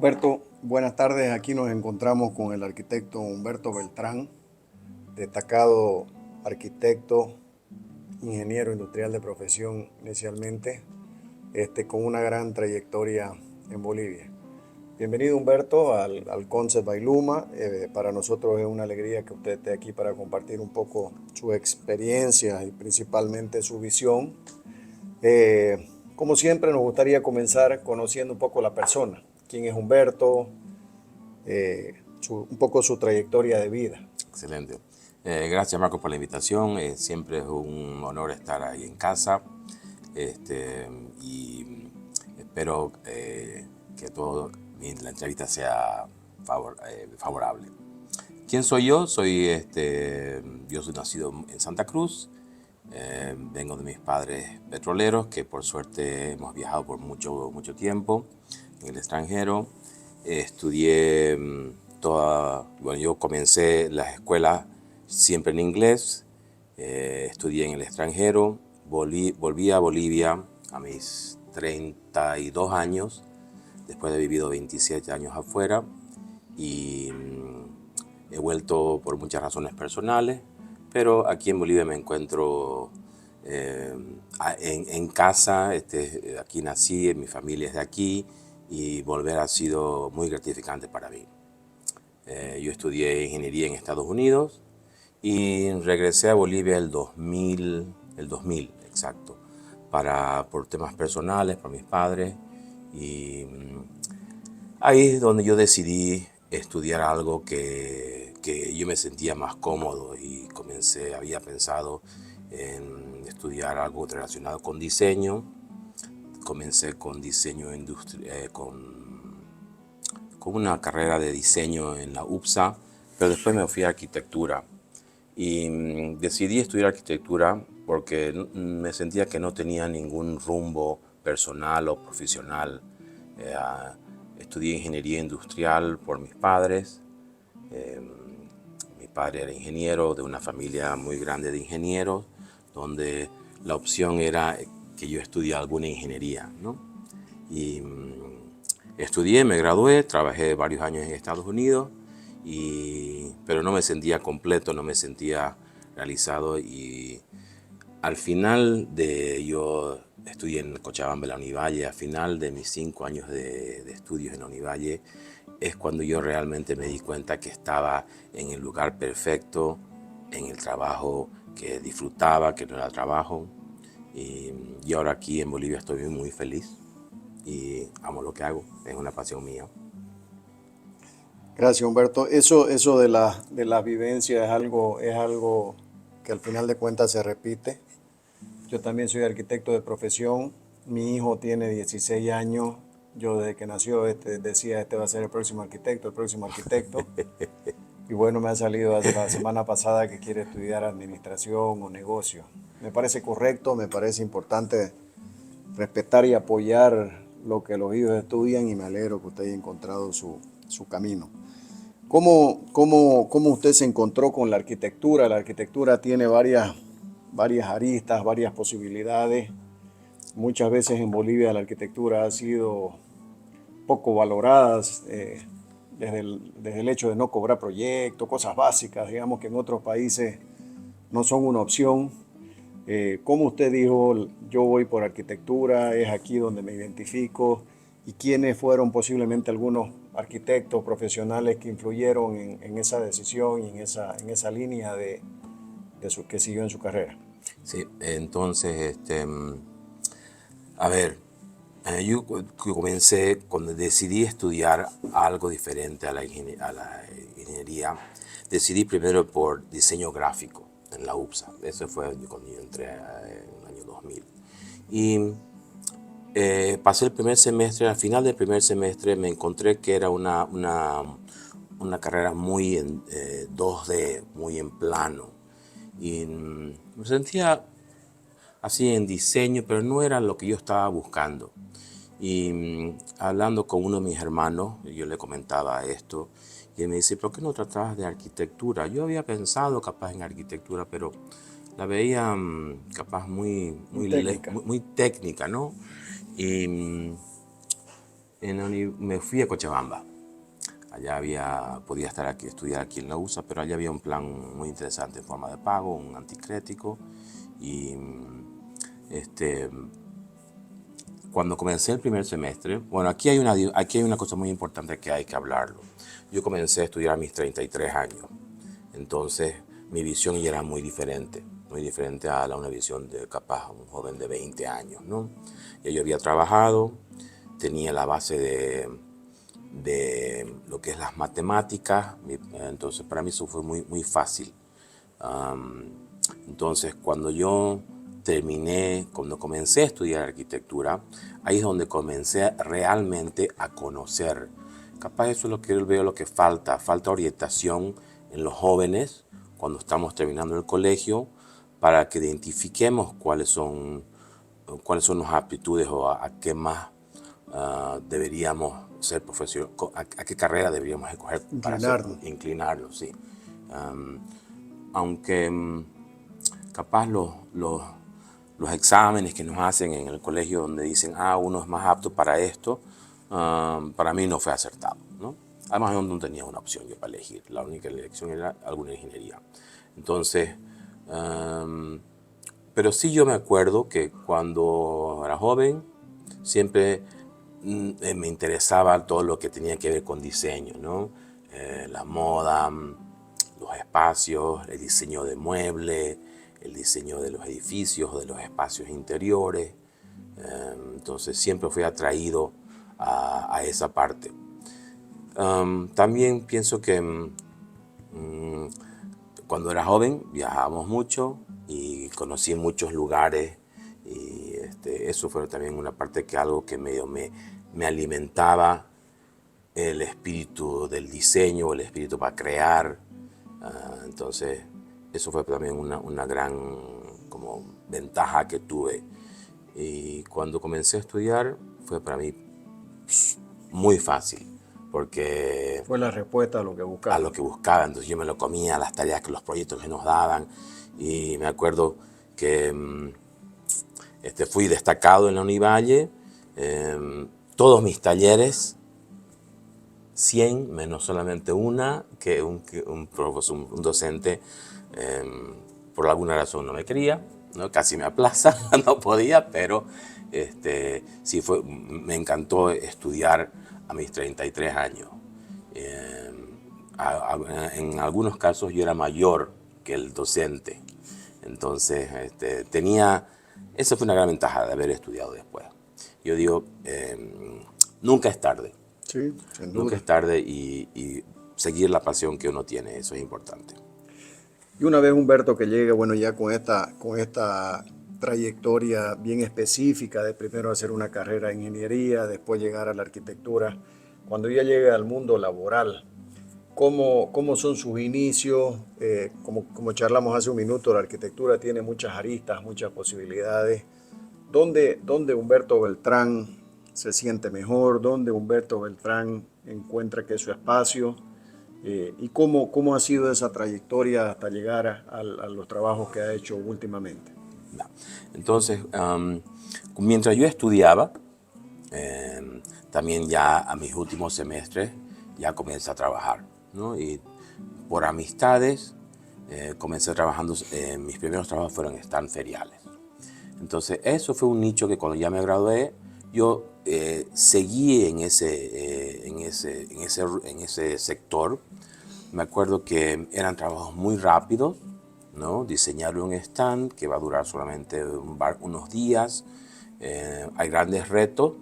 Humberto, buenas tardes. Aquí nos encontramos con el arquitecto Humberto Beltrán, destacado arquitecto, ingeniero industrial de profesión inicialmente, con una gran trayectoria en Bolivia. Bienvenido Humberto al Concept by Luma. Para nosotros es una alegría que usted esté aquí para compartir un poco su experiencia y principalmente su visión. Como siempre nos gustaría comenzar conociendo un poco la persona, quién es Humberto, un poco su trayectoria de vida. Excelente. Gracias Marco por la invitación. Siempre es un honor estar ahí en casa. Y espero que la entrevista sea favorable. ¿Quién soy yo? Yo soy nacido en Santa Cruz. Vengo de mis padres petroleros, que por suerte hemos viajado por mucho tiempo en el extranjero. Estudié yo comencé las escuelas siempre en inglés. Estudié en el extranjero. Volví a Bolivia a mis 32 años, después de haber vivido 27 años afuera. Y he vuelto por muchas razones personales, pero aquí en Bolivia me encuentro en casa. Aquí nací, mi familia es de aquí, y volver ha sido muy gratificante para mí. Yo estudié ingeniería en Estados Unidos y regresé a Bolivia el 2000 exacto, por temas personales, por mis padres. Y ahí es donde yo decidí estudiar algo que yo me sentía más cómodo, y había pensado en estudiar algo relacionado con diseño. Comencé con diseño industrial, con una carrera de diseño en la UPSA, pero después me fui a arquitectura. Y decidí estudiar arquitectura porque me sentía que no tenía ningún rumbo personal o profesional. Eh, Estudié ingeniería industrial por mis padres. Mi padre era ingeniero de una familia muy grande de ingenieros, donde la opción era que yo estudiara alguna ingeniería, ¿no? Y estudié, me gradué, trabajé varios años en Estados Unidos, pero no me sentía completo, no me sentía realizado. Y al final yo estudié en Cochabamba, en la Univalle. Al final de mis 5 años de estudios en la Univalle es cuando yo realmente me di cuenta que estaba en el lugar perfecto, en el trabajo que disfrutaba, que no era trabajo. Y ahora aquí en Bolivia estoy muy feliz y amo lo que hago, es una pasión mía. Gracias Humberto. Eso de la vivencia es algo que al final de cuentas se repite. Yo también soy arquitecto de profesión. Mi hijo tiene 16 años. Yo desde que nació decía, este va a ser el próximo arquitecto, el próximo arquitecto. Y bueno, me ha salido hace la semana pasada que quiere estudiar administración o negocio. Me parece correcto, me parece importante respetar y apoyar lo que los hijos estudian, y me alegro que usted haya encontrado su camino. ¿Cómo usted se encontró con la arquitectura? La arquitectura tiene varias aristas, varias posibilidades. Muchas veces en Bolivia la arquitectura ha sido poco valorada, desde el hecho de no cobrar proyectos, cosas básicas, digamos que en otros países no son una opción. ¿Cómo usted dijo, yo voy por arquitectura, es aquí donde me identifico? ¿Y quiénes fueron posiblemente algunos arquitectos profesionales que influyeron en esa decisión y en esa línea que siguió en su carrera? Sí, entonces, a ver, yo comencé, cuando decidí estudiar algo diferente a a la ingeniería, decidí primero por diseño gráfico en la UPSA. Eso fue cuando yo entré en el año 2000. Y pasé el primer semestre. Al final del primer semestre me encontré que era una carrera muy en 2D, muy en plano. Y me sentía así en diseño, pero no era lo que yo estaba buscando. Y hablando con uno de mis hermanos, yo le comentaba esto, y él me dice, ¿por qué no tratabas de arquitectura? Yo había pensado capaz en arquitectura, pero la veía capaz Muy técnica. muy técnica, ¿no? Y me fui a Cochabamba. Allá podía estar aquí, estudiar aquí en la USA, pero allá había un plan muy interesante en forma de pago, un anticrético. Y cuando comencé el primer semestre, bueno, aquí hay una cosa muy importante que hay que hablarlo. Yo comencé a estudiar a mis 33 años, entonces mi visión ya era muy diferente a una visión de capaz un joven de 20 años, ¿no? Ya yo había trabajado, tenía la base de lo que es las matemáticas, entonces para mí eso fue muy, muy fácil. Entonces cuando comencé a estudiar arquitectura, ahí es donde comencé realmente a conocer. Capaz eso es lo que yo veo, lo que falta orientación en los jóvenes cuando estamos terminando el colegio para que identifiquemos cuáles son las aptitudes o a qué más deberíamos ser profesionales, a qué carrera deberíamos escoger para inclinarnos, sí. Aunque capaz los exámenes que nos hacen en el colegio donde dicen, uno es más apto para esto, para mí no fue acertado, ¿no? Además, yo no tenía una opción yo para elegir. La única elección era alguna ingeniería. Entonces, pero sí yo me acuerdo que cuando era joven, siempre me interesaba todo lo que tenía que ver con diseño, ¿no? La moda, los espacios, el diseño de muebles, el diseño de los edificios, de los espacios interiores. Entonces siempre fui atraído a esa parte. También pienso que cuando era joven viajábamos mucho y conocí muchos lugares y eso fue también una parte que algo que medio me alimentaba el espíritu del diseño, el espíritu para crear. Entonces eso fue también una gran como ventaja que tuve. Y cuando comencé a estudiar fue para mí muy fácil, porque Fue la respuesta a lo que buscaba. a lo que buscaba, entonces yo me lo comía, las tareas, los proyectos que nos daban, y me acuerdo que fui destacado en la Univalle, todos mis talleres, 100 menos solamente una, que un profesor, un docente, por alguna razón no me quería, ¿no? Casi me aplaza, no podía, pero sí me encantó estudiar a mis 33 años. En algunos casos yo era mayor que el docente, entonces esa fue una gran ventaja de haber estudiado después. Yo digo, nunca es tarde. Sí, sin duda. Nunca es tarde y seguir la pasión que uno tiene, eso es importante. Y una vez Humberto que llegue, bueno, ya con esta trayectoria bien específica de primero hacer una carrera en ingeniería, después llegar a la arquitectura, cuando ya llegue al mundo laboral, ¿cómo son sus inicios? Como charlamos hace un minuto, la arquitectura tiene muchas aristas, muchas posibilidades. ¿Dónde Humberto Beltrán se siente mejor? ¿Dónde Humberto Beltrán encuentra que es su espacio? ¿Y cómo ha sido esa trayectoria hasta llegar a los trabajos que ha hecho últimamente? No. Entonces, mientras yo estudiaba, también ya a mis últimos semestres ya comencé a trabajar, ¿no? Y por amistades comencé trabajando, mis primeros trabajos fueron stand feriales. Entonces, eso fue un nicho que cuando ya me gradué, yo seguí en ese sector. Me acuerdo que eran trabajos muy rápidos, ¿no? Diseñar un stand que va a durar solamente unos días. Hay grandes retos,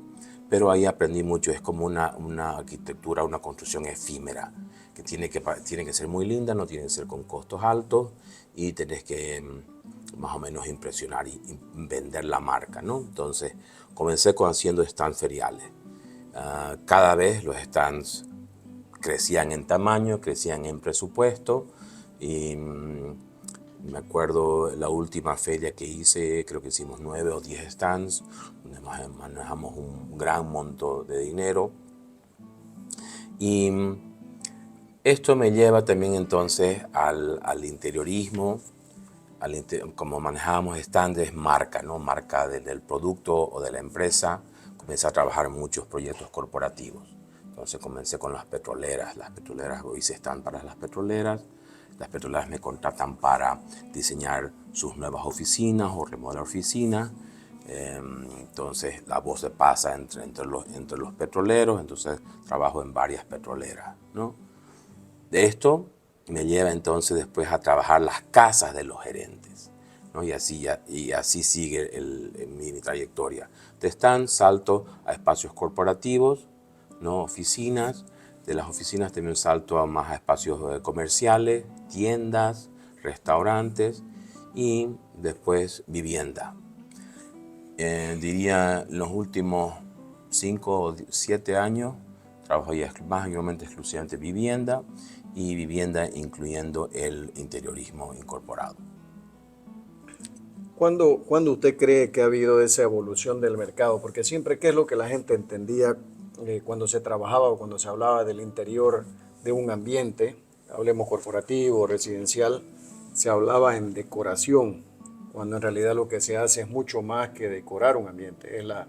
pero ahí aprendí mucho. Es como una arquitectura, una construcción efímera, que tiene que ser muy linda, no tiene que ser con costos altos y tenés que más o menos impresionar y vender la marca, ¿no? Entonces comencé haciendo stands feriales. Cada vez los stands crecían en tamaño, crecían en presupuesto y me acuerdo la última feria que hice, creo que hicimos 9 o 10 stands, donde manejamos un gran monto de dinero. Y esto me lleva también entonces al interiorismo, como manejábamos stands, marca, ¿no? Marca del producto o de la empresa, comencé a trabajar en muchos proyectos corporativos. Entonces comencé con las petroleras. Las petroleras hoy se están para las petroleras. Las petroleras me contratan para diseñar sus nuevas oficinas o remodelar oficinas. Entonces la voz se pasa entre los petroleros, entonces trabajo en varias petroleras, ¿no? De esto me lleva entonces después a trabajar las casas de los gerentes, ¿no? Y así sigue mi trayectoria. De stand salto a espacios corporativos, ¿no? Oficinas. De las oficinas también salto a más espacios comerciales, tiendas, restaurantes y después vivienda. Diría en los últimos 5 o 7 años trabajo ya mayormente exclusivamente vivienda y vivienda incluyendo el interiorismo incorporado. ¿Cuándo usted cree que ha habido esa evolución del mercado? Porque siempre, ¿qué es lo que la gente entendía cuando se trabajaba o cuando se hablaba del interior de un ambiente? Hablemos corporativo, residencial, se hablaba en decoración, cuando en realidad lo que se hace es mucho más que decorar un ambiente, es la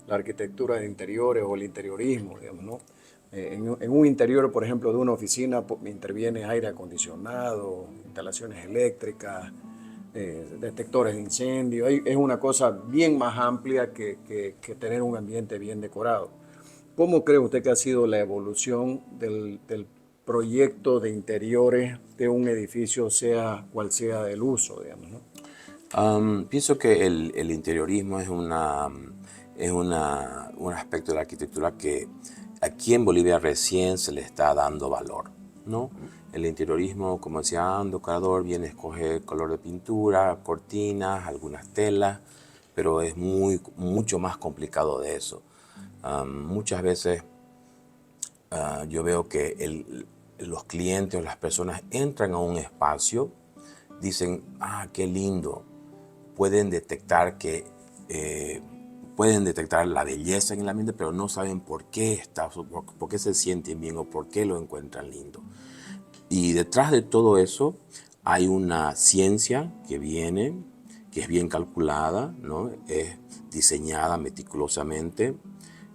arquitectura de interiores o el interiorismo, digamos, ¿no? En un interior, por ejemplo, de una oficina interviene aire acondicionado, instalaciones eléctricas, detectores de incendio. Es una cosa bien más amplia que tener un ambiente bien decorado. ¿Cómo cree usted que ha sido la evolución del proyecto de interiores de un edificio, sea cual sea el uso, digamos, ¿no? Pienso que el interiorismo es un aspecto de la arquitectura que aquí en Bolivia recién se le está dando valor, ¿no? El interiorismo, como decía, un decorador viene a escoger color de pintura, cortinas, algunas telas, pero es mucho más complicado de eso. Muchas veces yo veo que los clientes o las personas entran a un espacio, dicen, qué lindo, pueden detectar pueden detectar la belleza en el ambiente, pero no saben por qué por qué se sienten bien o por qué lo encuentran lindo. Y detrás de todo eso hay una ciencia que viene, que es bien calculada, ¿no? Es diseñada meticulosamente.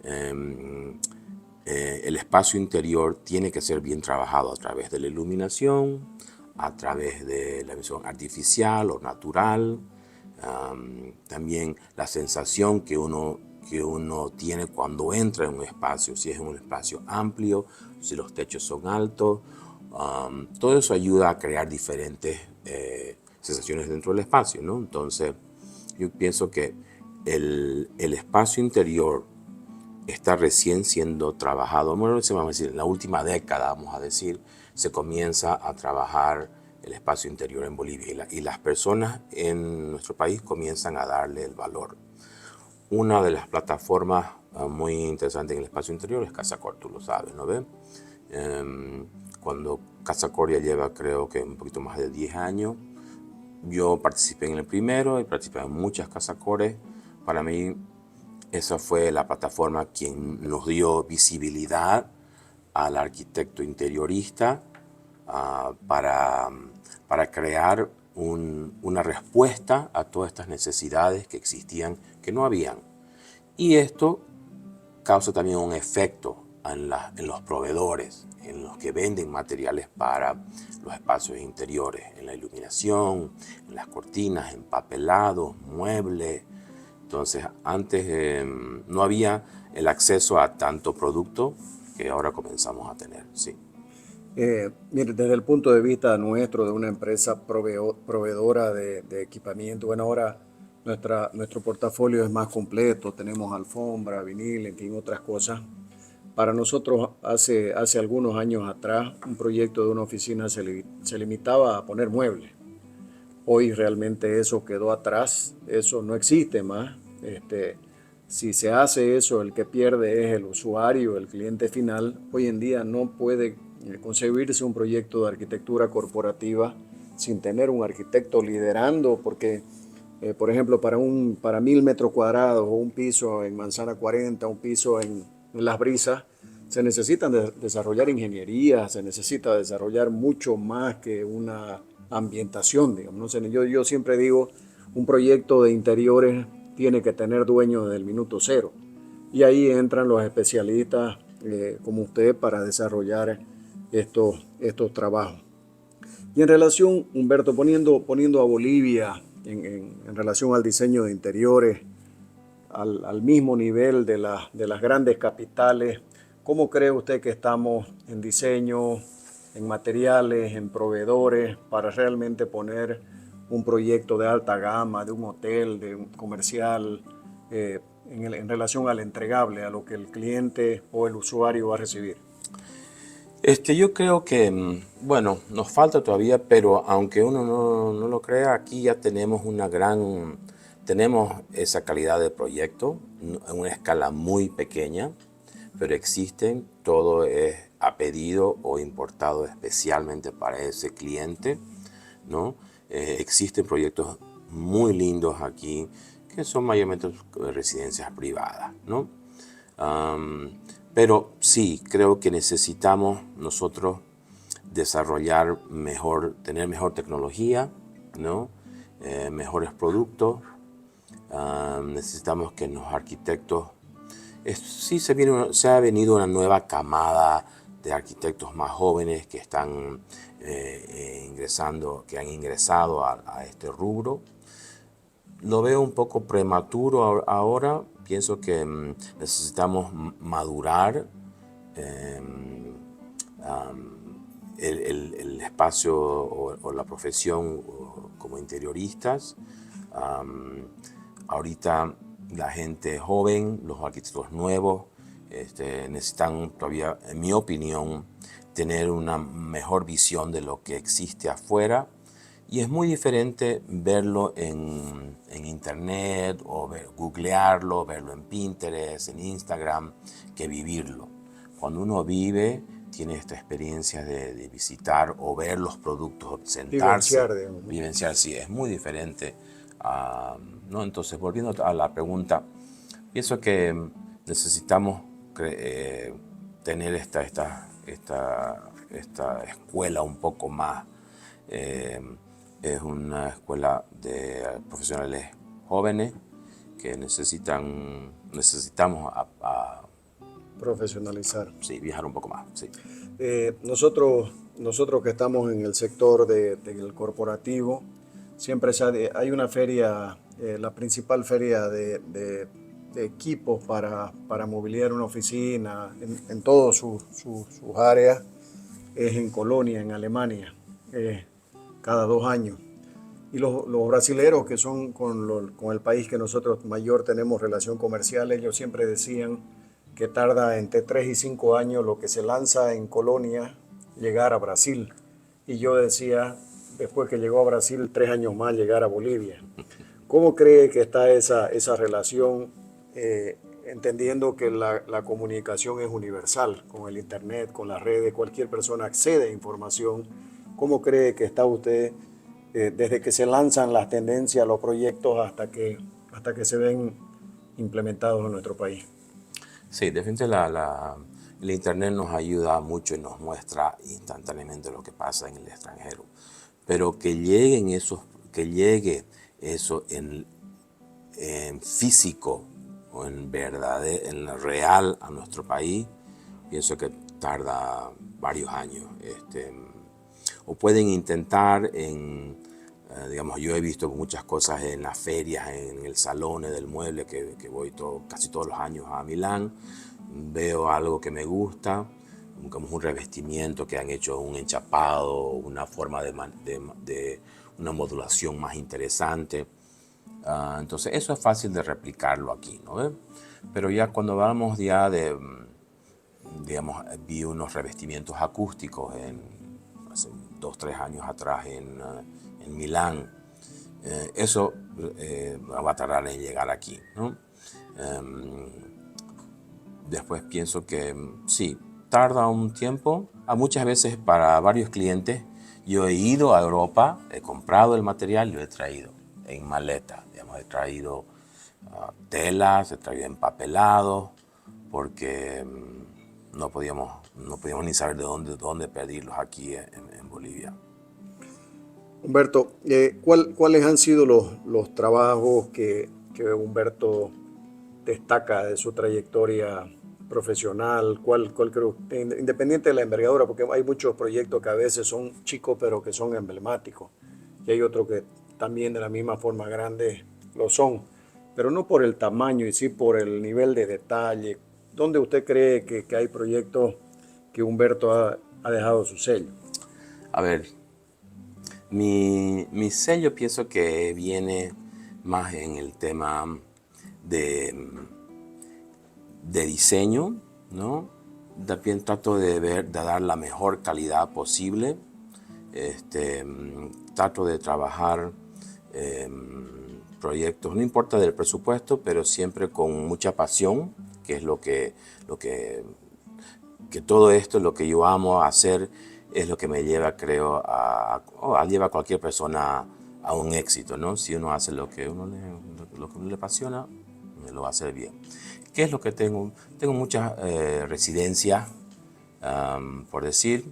El espacio interior tiene que ser bien trabajado a través de la iluminación, a través de la visión artificial o natural, también la sensación que uno tiene cuando entra en un espacio, si es un espacio amplio, si los techos son altos. Todo eso ayuda a crear diferentes sensaciones dentro del espacio, ¿no? Entonces, yo pienso que el espacio interior está recién siendo trabajado. Bueno, vamos a decir, en la última década, vamos a decir, se comienza a trabajar el espacio interior en Bolivia y las personas en nuestro país comienzan a darle el valor. Una de las plataformas muy interesantes en el espacio interior es CasaCor, tú lo sabes, ¿no ves? Cuando CasaCor ya lleva, creo que un poquito más de 10 años, yo participé en el primero y participé en muchas CasaCores. Para mí, esa fue la plataforma quien nos dio visibilidad al arquitecto interiorista para crear una respuesta a todas estas necesidades que existían, que no habían. Y esto causa también un efecto en los proveedores, en los que venden materiales para los espacios interiores, en la iluminación, en las cortinas, empapelados, muebles. Entonces, antes no había el acceso a tanto producto que ahora comenzamos a tener, sí. Mire, desde el punto de vista nuestro, de una empresa proveedora de equipamiento, bueno, ahora nuestro portafolio es más completo, tenemos alfombra, vinil, en fin, otras cosas. Para nosotros, hace algunos años atrás, un proyecto de una oficina se limitaba a poner muebles. Hoy realmente eso quedó atrás, eso no existe más. Si se hace eso, el que pierde es el usuario, el cliente final. Hoy en día no puede concebirse un proyecto de arquitectura corporativa sin tener un arquitecto liderando, porque, por ejemplo, para 1000 metros cuadrados o un piso en Manzana 40, un piso en Las Brisas, se necesitan desarrollar ingeniería, se necesita desarrollar mucho más que una ambientación, digamos. No sé, yo siempre digo, un proyecto de interiores tiene que tener dueño desde el minuto cero. y ahí entran los especialistas como usted para desarrollar estos trabajos. Y en relación, Humberto, poniendo a Bolivia en relación al diseño de interiores, al mismo nivel de las grandes capitales, ¿cómo cree usted que estamos en diseño, en materiales, en proveedores, para realmente poner un proyecto de alta gama, de un hotel, de un comercial, en relación al entregable, a lo que el cliente o el usuario va a recibir? Yo creo que, bueno, nos falta todavía, pero aunque uno no lo crea, aquí ya tenemos esa calidad de proyecto en una escala muy pequeña, pero existen, todo es a pedido o importado especialmente para ese cliente, ¿no? Existen proyectos muy lindos aquí que son mayormente residencias privadas, ¿no? Pero sí, creo que necesitamos nosotros desarrollar mejor, tener mejor tecnología, ¿no? Mejores productos. Necesitamos que los arquitectos, sí se ha venido una nueva camada de arquitectos más jóvenes que están ingresando, que han ingresado a este rubro. Lo veo un poco prematuro ahora. Pienso que necesitamos madurar el espacio o la profesión como interioristas. Ahorita la gente joven, los arquitectos nuevos, necesitan todavía, en mi opinión, tener una mejor visión de lo que existe afuera. Y es muy diferente verlo en internet o googlearlo, verlo en Pinterest, en Instagram, que vivirlo. Cuando uno vive, tiene esta experiencia de visitar o ver los productos, sentarse, Vivenciar, digamos, ¿no? vivenciar, sí, es muy diferente. ¿No? Entonces, volviendo a la pregunta, pienso que necesitamos tener esta escuela un poco más. Es una escuela de profesionales jóvenes que necesitamos Profesionalizar. sí, viajar un poco más. Sí. Nosotros que estamos en el sector del corporativo, siempre hay una feria, la principal feria de equipos para mobiliar una oficina en todas sus áreas, es en Colonia, en Alemania, cada 2 años. Y los brasileros, que son con el país que nosotros mayor tenemos relación comercial, ellos siempre decían que tarda entre 3 y 5 años lo que se lanza en Colonia llegar a Brasil. Y yo decía, después que llegó a Brasil, 3 años más llegar a Bolivia. ¿Cómo cree que está esa relación, entendiendo que la comunicación es universal, con el Internet, con las redes, cualquier persona accede a información? ¿Cómo cree que está usted desde que se lanzan las tendencias, los proyectos, hasta que se ven implementados en nuestro país? Sí, definitivamente el Internet nos ayuda mucho y nos muestra instantáneamente lo que pasa en el extranjero. Pero que llegue eso en físico o en verdad, en lo real a nuestro país, pienso que tarda varios años. O pueden intentar digamos, yo he visto muchas cosas en las ferias, en el salón del mueble, que voy casi todos los años a Milán. Veo algo que me gusta, como un revestimiento que han hecho, un enchapado, una forma de una modulación más interesante. Entonces eso es fácil de replicarlo aquí, ¿no? Pero ya cuando vamos ya digamos, vi unos revestimientos acústicos hace 2 o 3 años atrás en Milán. Eso va a tardar en llegar aquí, ¿no? Después pienso que sí, tarda un tiempo. Muchas veces para varios clientes yo he ido a Europa, he comprado el material y lo he traído en maleta. Digamos, he traído telas, he traído empapelados, porque no podíamos ni saber de dónde pedirlos aquí en Bolivia. Humberto, ¿cuáles han sido los trabajos que Humberto destaca de su trayectoria profesional? ¿Cuál creo, independiente de la envergadura, porque hay muchos proyectos que a veces son chicos pero que son emblemáticos, y hay otros que también de la misma forma grandes lo son, pero no por el tamaño y sí por el nivel de detalle? ¿Dónde usted cree que hay proyectos que Humberto ha dejado su sello? A ver, mi sello pienso que viene más en el tema de, de diseño, ¿no? También trato de dar la mejor calidad posible. Trato de trabajar proyectos, no importa del presupuesto, pero siempre con mucha pasión, que es que todo esto es lo que yo amo hacer, es lo que me lleva, creo, lleva a cualquier persona a un éxito, ¿no? Si uno hace lo que uno le apasiona, lo va a hacer bien. ¿Qué es lo que tengo? Tengo muchas residencias, por decir,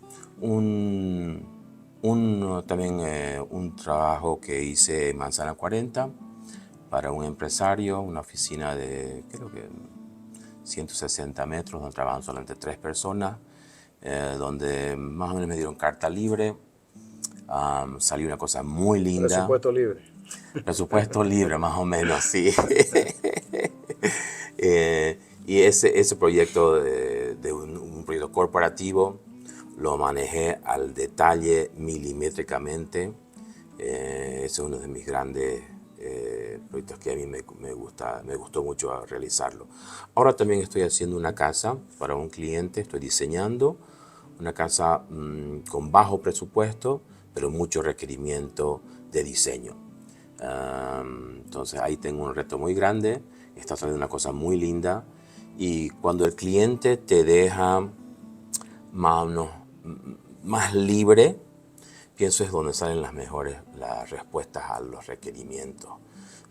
también un trabajo que hice en Manzana 40 para un empresario, una oficina de, creo que 160 metros, donde trabajan solamente 3 personas, donde más o menos me dieron carta libre. Salió una cosa muy linda. Presupuesto libre. Presupuesto libre, más o menos, sí. Y ese proyecto de un proyecto corporativo lo manejé al detalle milimétricamente. Ese es uno de mis grandes proyectos que a mí me gustó mucho realizarlo. Ahora también estoy haciendo una casa para un cliente, estoy diseñando una casa con bajo presupuesto, pero mucho requerimiento de diseño. Entonces ahí tengo un reto muy grande, está saliendo una cosa muy linda, y cuando el cliente te deja más libre, pienso es donde salen las respuestas a los requerimientos.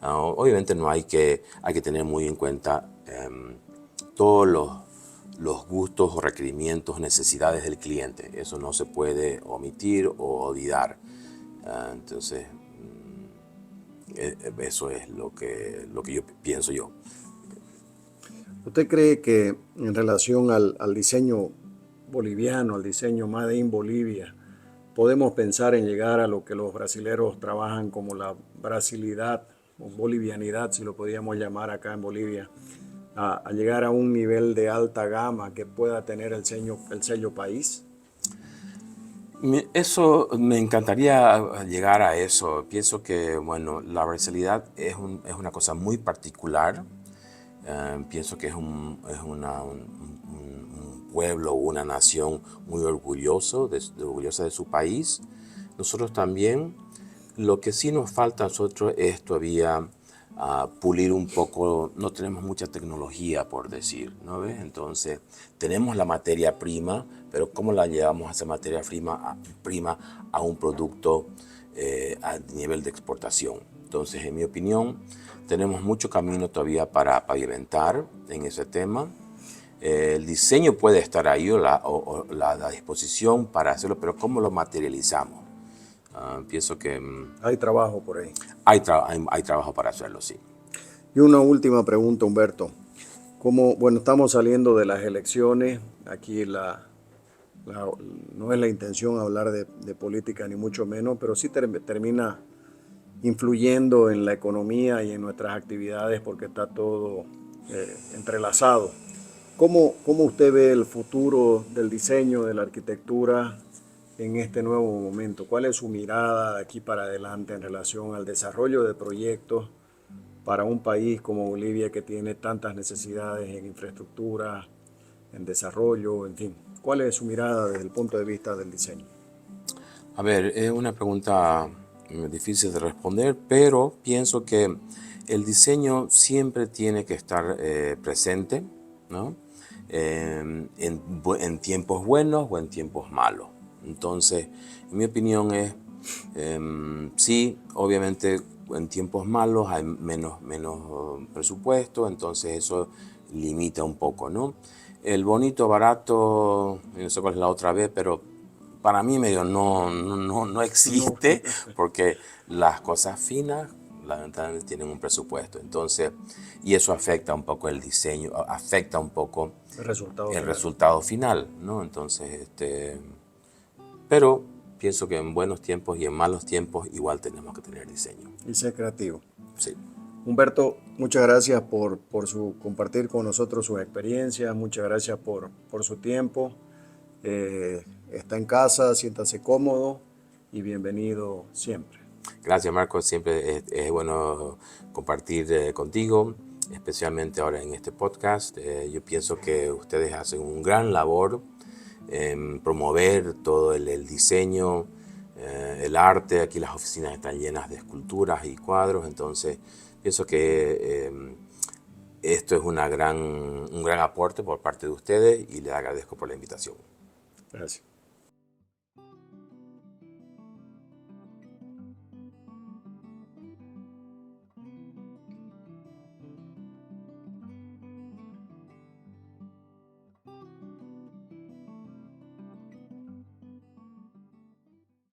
Obviamente no hay que tener muy en cuenta todos los gustos o requerimientos, necesidades del cliente. Eso no se puede omitir o olvidar. Entonces, eso es lo que yo pienso yo. ¿Usted cree que en relación al diseño boliviano, al diseño Made in Bolivia, podemos pensar en llegar a lo que los brasileros trabajan como la brasilidad o bolivianidad, si lo podíamos llamar acá en Bolivia, a llegar a un nivel de alta gama que pueda tener el sello país? Eso, me encantaría llegar a eso. Pienso que, bueno, la versatilidad es una cosa muy particular. Pienso que es un pueblo, una nación muy orgullosa de su país. Nosotros también. Lo que sí nos falta a nosotros es todavía pulir un poco. No tenemos mucha tecnología, por decir, ¿no ves? Entonces, tenemos la materia prima, pero ¿cómo la llevamos a esa materia prima a un producto a nivel de exportación? Entonces, en mi opinión, tenemos mucho camino todavía para pavimentar en ese tema. El diseño puede estar ahí, o la disposición para hacerlo, pero ¿cómo lo materializamos? Pienso que Hay trabajo por ahí. hay trabajo para hacerlo, sí. Y una última pregunta, Humberto. Bueno, estamos saliendo de las elecciones. Aquí no es la intención hablar de política, ni mucho menos, pero sí termina influyendo en la economía y en nuestras actividades porque está todo entrelazado. ¿Cómo usted ve el futuro del diseño, de la arquitectura en este nuevo momento? ¿Cuál es su mirada de aquí para adelante en relación al desarrollo de proyectos para un país como Bolivia, que tiene tantas necesidades en infraestructura, en desarrollo, en fin? ¿Cuál es su mirada desde el punto de vista del diseño? A ver, es una pregunta difícil de responder, pero pienso que el diseño siempre tiene que estar presente, ¿no? En tiempos buenos o en tiempos malos. Entonces, en mi opinión es, sí, obviamente en tiempos malos hay menos presupuesto, entonces eso limita un poco, ¿no? El bonito, barato, no sé cuál es la otra vez, pero para mí medio no No. existe, porque las cosas finas, lamentablemente tienen un presupuesto. Entonces, y eso afecta un poco el diseño, afecta un poco El resultado el final. resultado final, ¿no? Entonces, pero pienso que en buenos tiempos y en malos tiempos igual tenemos que tener diseño. Y ser creativo. Sí. Humberto, muchas gracias por su compartir con nosotros sus experiencias, muchas gracias por su tiempo. Está en casa, siéntase cómodo y bienvenido siempre. Gracias, Marco. Siempre es bueno compartir contigo, especialmente ahora en este podcast. Yo pienso que ustedes hacen un gran labor en promover todo el diseño, el arte. Aquí las oficinas están llenas de esculturas y cuadros, entonces pienso que esto es un gran aporte por parte de ustedes y les agradezco por la invitación. Gracias.